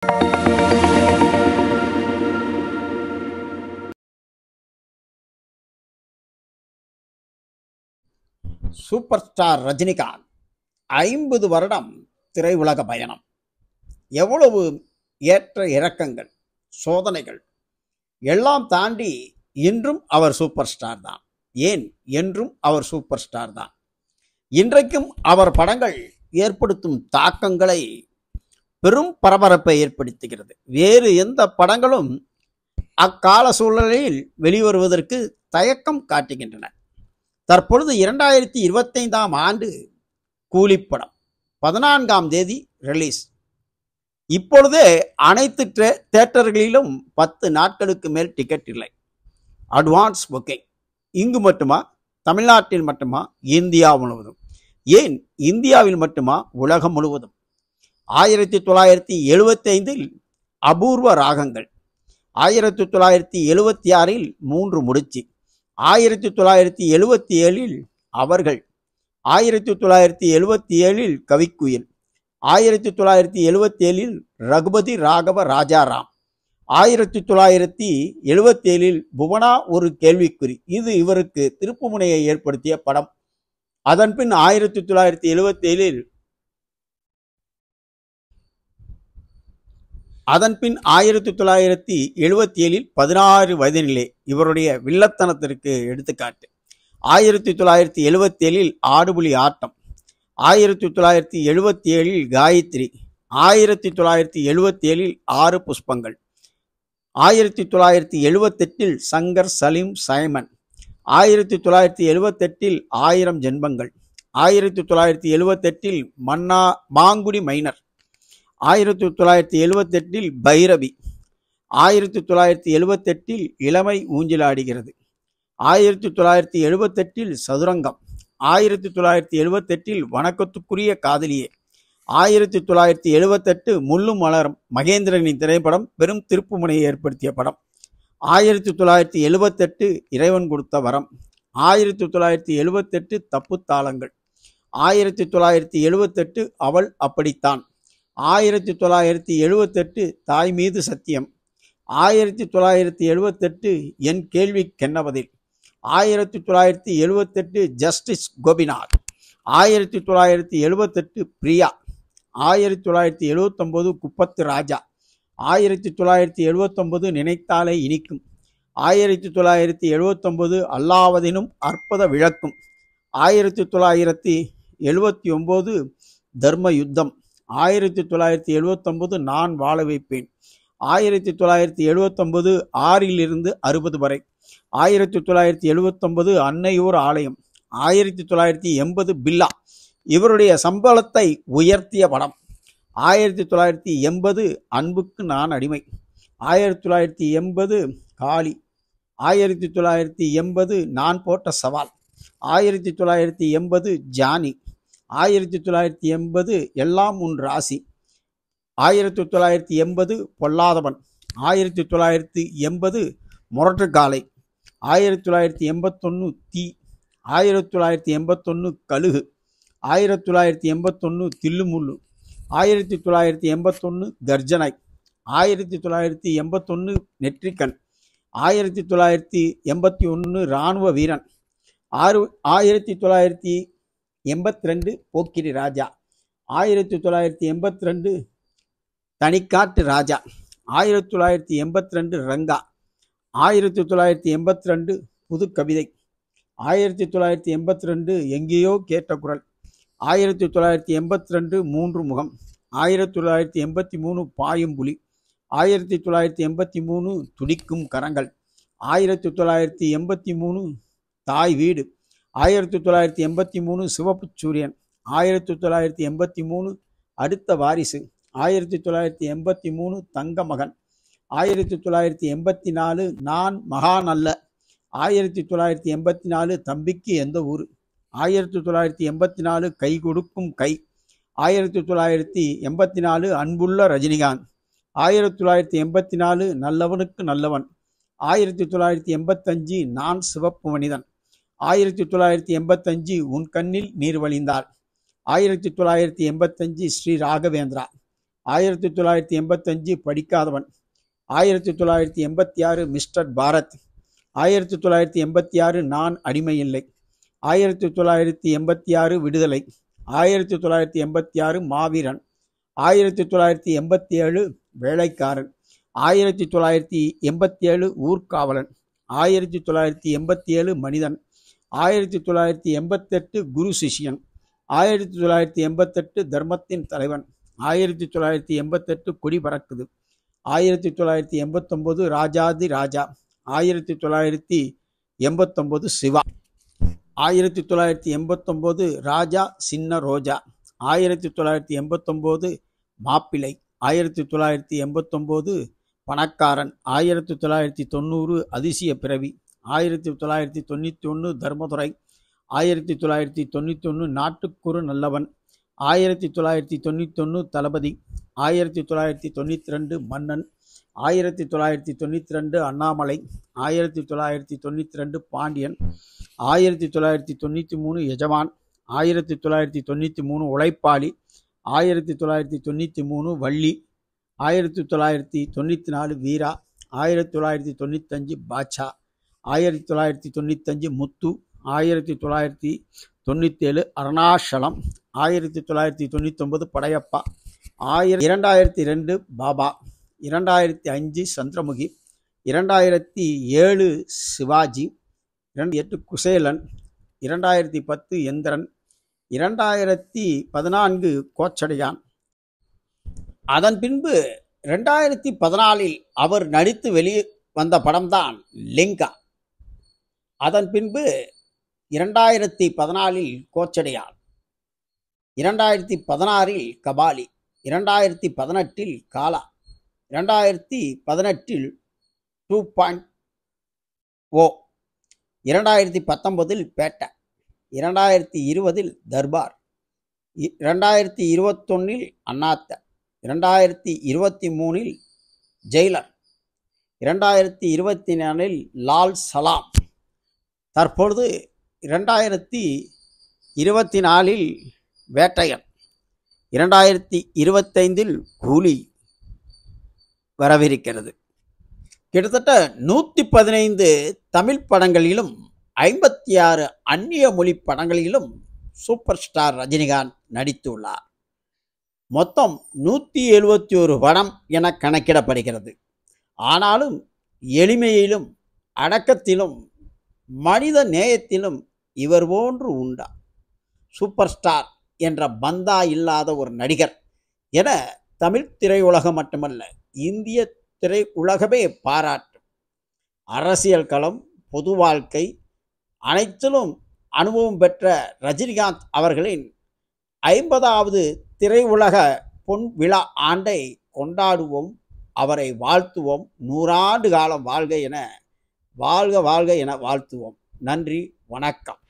Super star Rajinikanth 50 வருடம் திரையுலக பயணம். எவ்வளவு ஏற்ற இறக்கங்கள், சோதனைகள் எல்லாம் தாண்டி இன்றும் அவர் சூப்பர் ஸ்டார் தான். ஏன் என்றும் அவர் சூப்பர் ஸ்டார் தான். இன்றைக்கும் அவர் படங்கள் ஏற்படுத்தும் தாக்கங்களை பெரும் பரபரப்பை ஏற்படுத்துகிறது. வேறு எந்த படங்களும் அக்கால சூழலில் வெளிவருவதற்கு தயக்கம் காட்டுகின்றன. தற்பொழுது 2025ஆம் ஆண்டு கூலிப்படம் 14ஆம் தேதி ரிலீஸ். இப்பொழுதே அனைத்து தியேட்டர்களிலும் 10 நாட்களுக்கு மேல் டிக்கெட் இல்லை. Advance booking. இங்கு மட்டுமா, தமிழ்நாட்டில் மட்டுமா, இந்தியா முழுவதும்? ஏன் இந்தியாவில் மட்டுமா, உலகம் முழுவதும்? 1975இல் அபூர்வ ராகங்கள், 1976இல் 3 முடிச்சு, 1977இல் அவர்கள், 1977இல் கவிக்குயில், 1977இல் ரகுபதி ராகவ ராஜாராம், 1977இல் புவனா ஒரு கேள்விக்குறி. இது இவருக்கு திருப்புமுனையை ஏற்படுத்திய படம். அதன்பின் 1977இல் 16 வயதினிலே இவருடைய வில்லத்தனத்திற்கு எடுத்துக்காட்டு. 1977இல் ஆடுபுலி ஆட்டம், 1977இல் காயத்ரி, 1977இல் 6 புஷ்பங்கள், 1978இல் சங்கர் சலீம் சைமன், 1978இல் 1000 ஜென்மங்கள், 1978இல் மாங்குடி மைனர், 1978இல் பைரவி, 1978இல் இளமை ஊஞ்சலாடுகிறது, 1978இல் சதுரங்கம், 1978இல் வணக்கத்துக்குரிய காதலியே, 1978 முள்ளும் மலரும் மகேந்திரனின் திரைப்படம் பெரும் திருப்புமுனையை ஏற்படுத்திய படம், 1978 இறைவன் கொடுத்த வரம், 1978 தப்புத்தாளங்கள், 1978 அவள் அப்படித்தான், 1978 தாய் மீது சத்தியம், 1978 என் கேள்விக்கென்ன பதில், 1978 ஜஸ்டிஸ் கோபிநாத், 1978 பிரியா, 1979 குப்பத்து ராஜா, 1979 நினைத்தாலே இனிக்கும், 1979 அல்லாவதினும் அற்புத விளக்கும், 1979 தர்ம யுத்தம், 1979 நான் வாழ வைப்பேன், 1979 6 60 வரை, 1979 அன்னையோர் ஆலயம், 1980 பில்லா இவருடைய சம்பளத்தை உயர்த்திய படம், 1980 அன்புக்கு நான் அடிமை, 1980 காளி, 1980 நான் போட்ட சவால், 1980 ஜானி, 1980 எல்லாம் உன் ராசி, 1980 பொல்லாதவன், 1980 முரட்டு காலை, 1981 தீ, 1981 கழுகு, 1981 தில்லுமுள்ளு, 1981 கர்ஜனை, 1981 நெற்றிக்கண், 1981 இராணுவ வீரன், 1982 போக்கிரி ராஜா, 1982 தனிக்காட்டு ராஜா, 1982 ரங்கா, 1982 புது கவிதை, 1982 எங்கேயோ கேட்ட குரல், 1982 3 முகம், 1983 பாயும் புலி, 1983 துடிக்கும் கரங்கள், 1983 தாய் வீடு, 1983 சிவப்பு சூரியன், 1983 அடுத்த வாரிசு, 1983 தங்க மகன், 1984 நான் மகான் அல்ல, 1984 தம்பிக்கு எந்த ஊரு, 1984 கை கொடுக்கும் கை, 1984 அன்புள்ள ரஜினிகாந்த், 1984 நல்லவனுக்கு நல்லவன், 1985 நான் சிவப்பு மனிதன், 1985 உன் கண்ணில் நீர் வழிந்தாள், 1985 ஸ்ரீ ராகவேந்திரா, 1985 படிக்காதவன். 1986 மிஸ்டர் பாரத். 1986 நான் அடிமையில்லை. 1986 விடுதலை. 1986 மாவீரன். 1987 வேலைக்காரன். 1987 ஊர்காவலன். 1987 மனிதன். 1988 குரு சிஷ்யன். 1988 தர்மத்தின் தலைவன். 1988 கொடி பறக்குது. 1989 ராஜாதி ராஜா. 1989 சிவா. 1989 ராஜா சின்ன ரோஜா. 1989 மாப்பிள்ளை. 1989 பணக்காரன். 1990 அதிசய பிறவி. 1991 தர்மதுரை. 1991 நாட்டுக்குரு நல்லவன். 1991 தளபதி. 1992 மன்னன். 1992 அண்ணாமலை. 1992 பாண்டியன். 1993 எஜமான். 1993 உழைப்பாளி. 1993 வள்ளி. 1994 வீரா. 1995 பாட்சா. 1995 முத்து. 1997 அருணாசலம். 1999 படையப்பா. 2002 பாபா. 2005 சந்திரமுகி. 2007 சிவாஜி. 2008 குசேலன். 2010 எந்திரன். 2014 கோச்சடையான். அதன் பின்பு 2014 அவர் நடித்து வெளியே வந்த படம்தான் லிங்கா. அதன் பின்பு 2014 கோச்சடையான். 2016 கபாலி. 2018 காலா. 2018 2.0. 2019 பேட்டை. 2020 தர்பார். 2021 அண்ணாத்த. 2023 ஜெயிலர். 2024 லால் சலாம். தற்பொழுது 2024 வேட்டையன். 2025 கூலி வரவிருக்கிறது. கிட்டத்தட்ட 115 தமிழ் படங்களிலும் 56 அந்நிய மொழி படங்களிலும் சூப்பர் ஸ்டார் ரஜினிகாந்த் நடித்துள்ளார். மொத்தம் 171 படம் என கணக்கிடப்படுகிறது. ஆனாலும் எளிமையிலும் அடக்கத்திலும் மனித நேயத்திலும் இவர் போன்று உண்டா சூப்பர் ஸ்டார் என்ற பந்தா இல்லாத ஒரு நடிகர் என தமிழ் திரையுலகம் மட்டுமல்ல இந்திய திரையுலகமே பாராட்டும். அரசியல் களம், பொது வாழ்க்கை அனைத்திலும் அனுபவம் பெற்ற ரஜினிகாந்த் அவர்களின் 50வது திரையுலக பொன் விழா ஆண்டை கொண்டாடுவோம். அவரை வாழ்த்துவோம். 100 ஆண்டு காலம் வாழ்க என வாழ்த்துவோம். நன்றி, வணக்கம்.